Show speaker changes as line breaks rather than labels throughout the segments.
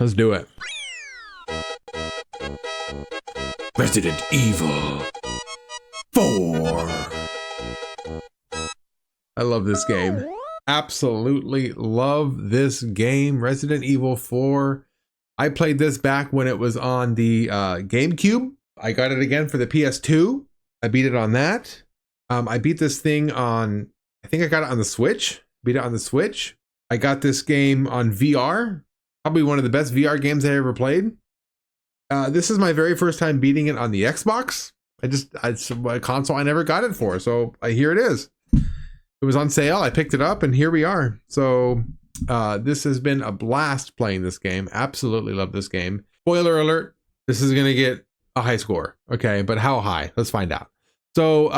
Let's do it. Resident Evil 4. I love this game. Absolutely love this game. Resident Evil 4. I played this back when it was on the GameCube. I got it again for the PS2. I beat it on that. I beat this thing on, I think I got it on the Switch. Beat it on the Switch. I got this game on VR. Probably one of the best VR games I ever played. This is my very first time beating it on the Xbox. It's a console I never got it for, so here it is. It was on sale. I picked it up, and here we are. So this has been a blast playing this game. Absolutely love this game. Spoiler alert: this is gonna get a high score. Okay, but how high? Let's find out. So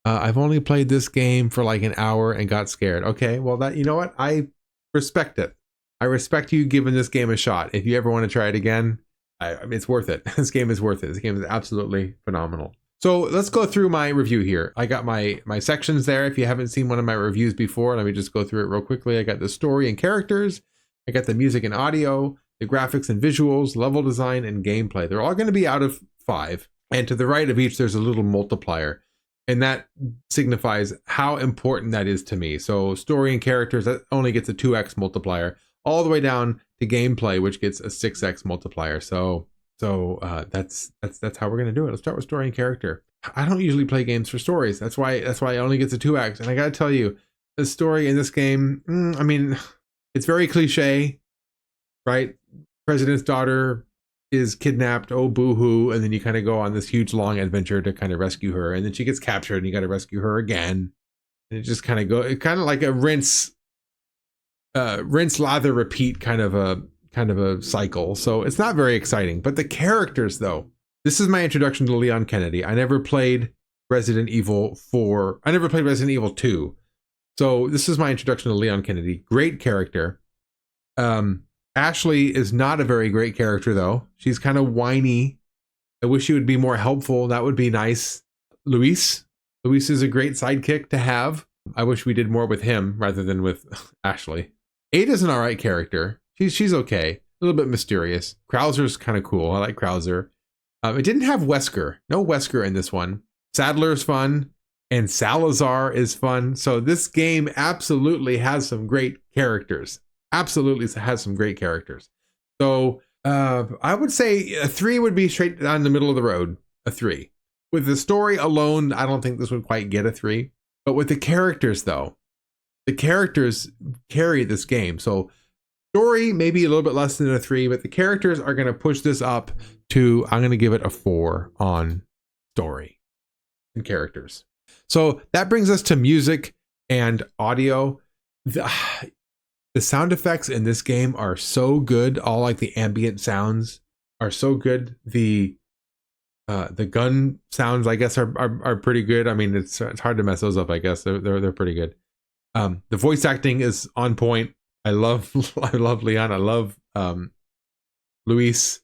I've only played this game for like an hour and got scared. Okay, well that, you know what? I respect it. I respect you giving this game a shot. If you ever want to try it again, it's worth it. This game is worth it. This game is absolutely phenomenal. So let's go through my review here. I got my sections there. If you haven't seen one of my reviews before, let me just go through it real quickly. I got the story and characters. I got the music and audio, the graphics and visuals, level design, and gameplay. They're all going to be out of 5. And to the right of each, there's a little multiplier. And that signifies how important that is to me. So story and characters, that only gets a 2x multiplier, all the way down to gameplay, which gets a 6x multiplier. So that's how we're gonna do it. Let's start with story and character. I don't usually play games for stories. That's why it only gets a 2x. And I gotta tell you, the story in this game, I mean, it's very cliche, right? President's daughter is kidnapped, oh boo-hoo, and then you kind of go on this huge long adventure to kind of rescue her, and then she gets captured and you got to rescue her again, and it just kind of like a rinse lather repeat kind of a cycle. So it's not very exciting. But the characters, though, this is my introduction to Leon Kennedy. I never played Resident Evil 4. I never played Resident Evil 2. So this is my introduction to Leon Kennedy. Great character. Ashley is not a very great character, though. She's kind of whiny. I wish she would be more helpful. That would be nice. Luis is a great sidekick to have. I wish we did more with him rather than with Ashley. Ada's an all right character. She's okay. A little bit mysterious. Krauser's kind of cool. I like Krauser. It didn't have Wesker. No Wesker in this one. Sadler's fun. And Salazar is fun. So this game absolutely has some great characters. Absolutely has some great characters. So I would say a 3 would be straight down the middle of the road. A 3. With the story alone, I don't think this would quite get a 3. But with the characters, though, the characters carry this game. So story maybe a little bit less than a 3, but the characters are going to push this up to, I'm going to give it a 4 on story and characters. So that brings us to music and audio. The sound effects in this game are so good. All like the ambient sounds are so good. The gun sounds, I guess, are pretty good. I mean, it's hard to mess those up. I guess they're pretty good. The voice acting is on point. I love Leon. I love Luis,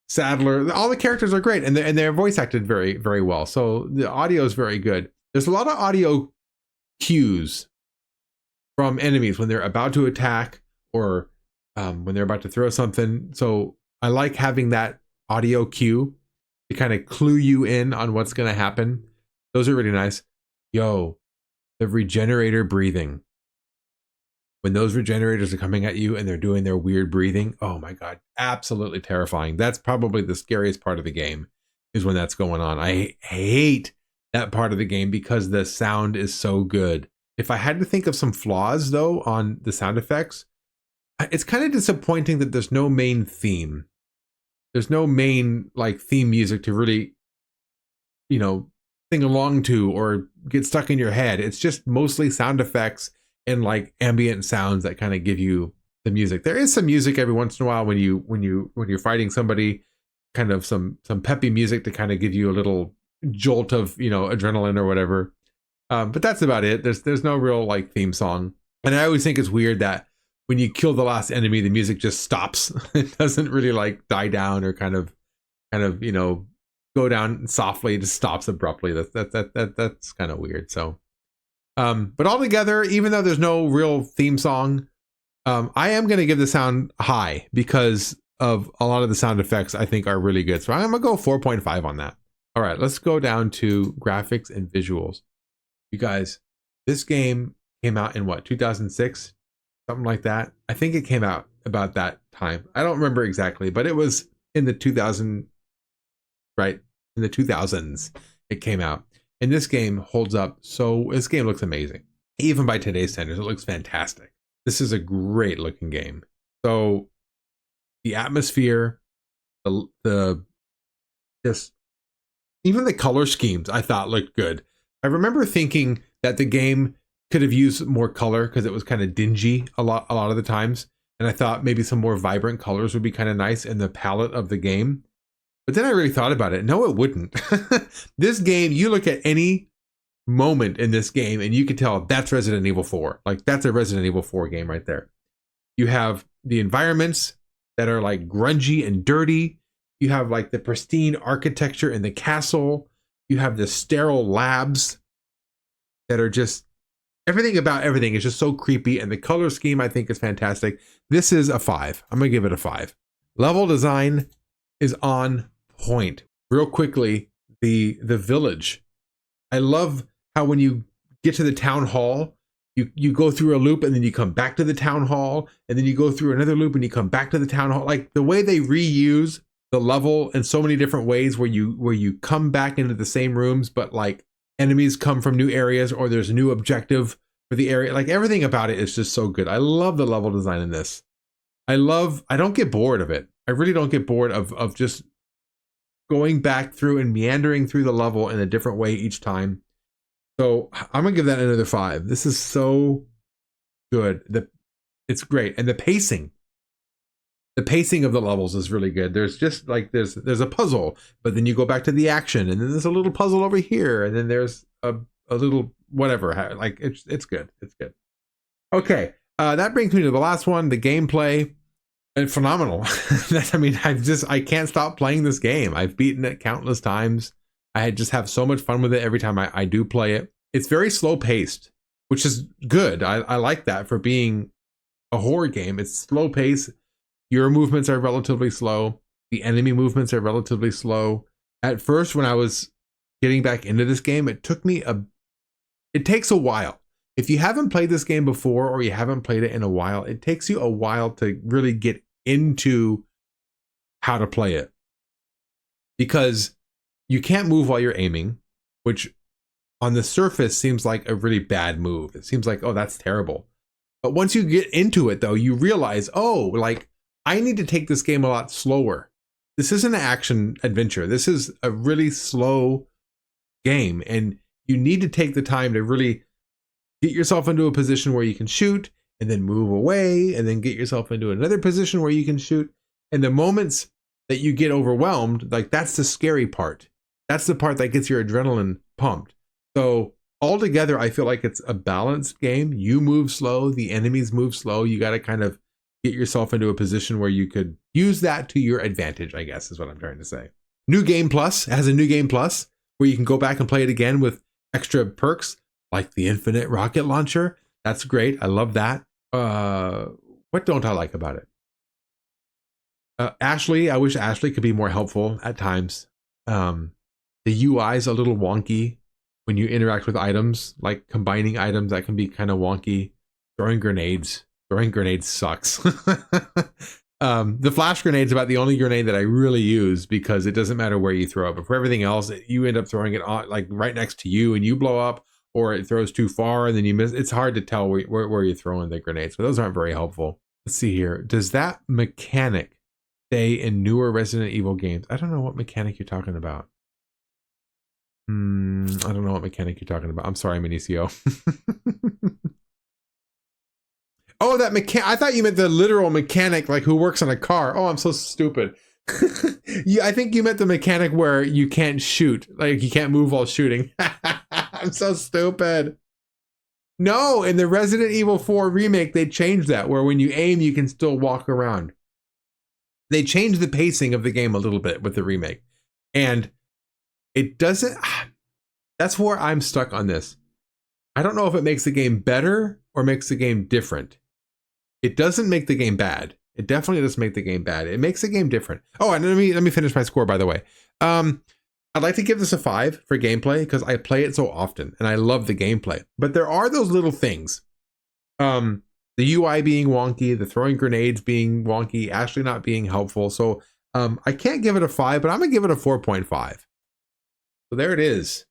Sadler. All the characters are great, and they're voice acted very, very well. So the audio is very good. There's a lot of audio cues from enemies when they're about to attack or when they're about to throw something. So I like having that audio cue to kind of clue you in on what's going to happen. Those are really nice. Yo, the regenerator breathing. When those regenerators are coming at you and they're doing their weird breathing, oh my God, absolutely terrifying. That's probably the scariest part of the game, is when that's going on. I hate that part of the game because the sound is so good. If I had to think of some flaws, though, on the sound effects, it's kind of disappointing that there's no main theme. There's no main like theme music to really, sing along to or get stuck in your head. It's just mostly sound effects and like ambient sounds that kind of give you the music. There is some music every once in a while when you're fighting somebody, kind of some peppy music to kind of give you a little jolt of adrenaline or whatever. But that's about it. There's no real like theme song. And I always think it's weird that when you kill the last enemy, the music just stops. It doesn't really like die down or kind of go down softly. It just stops abruptly. That's kind of weird. So, but altogether, even though there's no real theme song, I am going to give the sound high because of a lot of the sound effects I think are really good. So I'm going to go 4.5 on that. All right, let's go down to graphics and visuals. You guys, this game came out in what, 2006? Something like that. I think it came out about that time. I don't remember exactly, but it was in the 2000, right? In the 2000s, it came out. And this game holds up. So this game looks amazing. Even by today's standards, it looks fantastic. This is a great looking game. So the atmosphere, the just even the color schemes I thought looked good. I remember thinking that the game could have used more color because it was kind of dingy a lot of the times. And I thought maybe some more vibrant colors would be kind of nice in the palette of the game. But then I really thought about it. No, it wouldn't. This game, you look at any moment in this game and you can tell that's Resident Evil 4. Like that's a Resident Evil 4 game right there. You have the environments that are like grungy and dirty. You have like the pristine architecture in the castle. You have the sterile labs that are just, everything about everything is just so creepy. And the color scheme I think is fantastic. This is a 5. I'm gonna give it a 5. Level design is on point. Real quickly, the village. I love how when you get to the town hall, you go through a loop and then you come back to the town hall and then you go through another loop and you come back to the town hall. Like the way they reuse the level in so many different ways where you come back into the same rooms, but like enemies come from new areas or there's a new objective for the area. Like everything about it is just so good. I love the level design in this. I don't get bored of it. I really don't get bored of just going back through and meandering through the level in a different way each time. So I'm gonna give that another 5. This is so good. It's great. And the pacing of the levels is really good. There's just like, there's a puzzle, but then you go back to the action and then there's a little puzzle over here. And then there's a little whatever, like it's good. It's good. Okay. That brings me to the last one, the gameplay. And phenomenal. I mean, I can't stop playing this game. I've beaten it countless times. I just have so much fun with it every time I do play it. It's very slow paced, which is good. I like that for being a horror game. It's slow paced. Your movements are relatively slow. The enemy movements are relatively slow. At first, when I was getting back into this game, it takes a while. If you haven't played this game before or you haven't played it in a while, it takes you a while to really get into how to play it. Because you can't move while you're aiming, which on the surface seems like a really bad move. It seems like, oh, that's terrible. But once you get into it, though, you realize, oh, like, I need to take this game a lot slower. This isn't an action adventure. This is a really slow game, and you need to take the time to really get yourself into a position where you can shoot and then move away and then get yourself into another position where you can shoot. And the moments that you get overwhelmed, like that's the scary part. That's the part that gets your adrenaline pumped. So altogether, I feel like it's a balanced game. You move slow, the enemies move slow. You got to kind of get yourself into a position where you could use that to your advantage, I guess is what I'm trying to say. New Game Plus has a New Game Plus where you can go back and play it again with extra perks like the infinite rocket launcher. That's great. I love that. What don't I like about it? Ashley, I wish Ashley could be more helpful at times. The UI is a little wonky when you interact with items, like combining items that can be kind of wonky. Throwing grenades sucks. The flash grenade is about the only grenade that I really use because it doesn't matter where you throw it. But for everything else, you end up throwing it on, like right next to you and you blow up, or it throws too far and then you miss. It's hard to tell where you're throwing the grenades. So those aren't very helpful. Let's see here. Does that mechanic stay in newer Resident Evil games? I don't know what mechanic you're talking about. I don't know what mechanic you're talking about. I'm sorry, Minicio. Oh, that mechanic. I thought you meant the literal mechanic, like who works on a car. Oh, I'm so stupid. I think you meant the mechanic where you can't shoot, like you can't move while shooting. I'm so stupid. No, in the Resident Evil 4 remake, they changed that, where when you aim, you can still walk around. They changed the pacing of the game a little bit with the remake. And it doesn't, that's where I'm stuck on this. I don't know if it makes the game better or makes the game different. It doesn't make the game bad. It definitely doesn't make the game bad. It makes the game different. Oh, and let me finish my score, by the way. I'd like to give this a 5 for gameplay because I play it so often and I love the gameplay. But there are those little things. The UI being wonky, the throwing grenades being wonky, Ashley not being helpful. So I can't give it a 5, but I'm going to give it a 4.5. So there it is.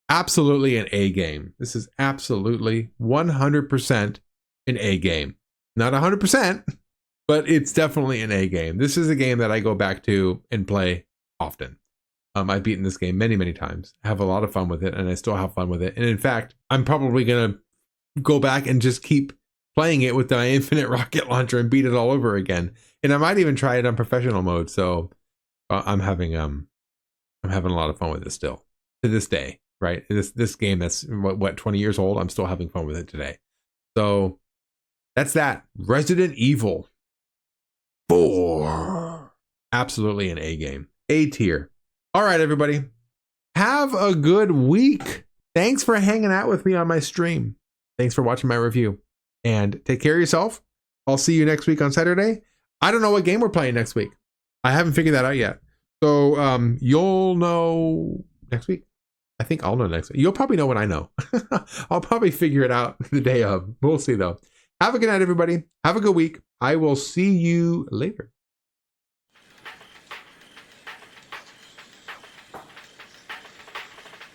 Absolutely an A game. This is absolutely 100% an A game. Not 100%, but it's definitely an A game. This is a game that I go back to and play often. I've beaten this game many, many times. I have a lot of fun with it, and I still have fun with it. And in fact, I'm probably going to go back and just keep playing it with my infinite rocket launcher and beat it all over again. And I might even try it on professional mode. So I'm having a lot of fun with it still to this day, right? This game that's what 20 years old. I'm still having fun with it today. So that's that. Resident Evil 4. Absolutely an A game. A tier. All right, everybody. Have a good week. Thanks for hanging out with me on my stream. Thanks for watching my review. And take care of yourself. I'll see you next week on Saturday. I don't know what game we're playing next week. I haven't figured that out yet. So you'll know next week. I think I'll know next week. You'll probably know when I know. I'll probably figure it out the day of. We'll see, though. Have a good night, everybody. Have a good week. I will see you later.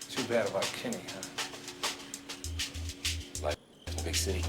Too bad about Kenny, huh? Life in the big city.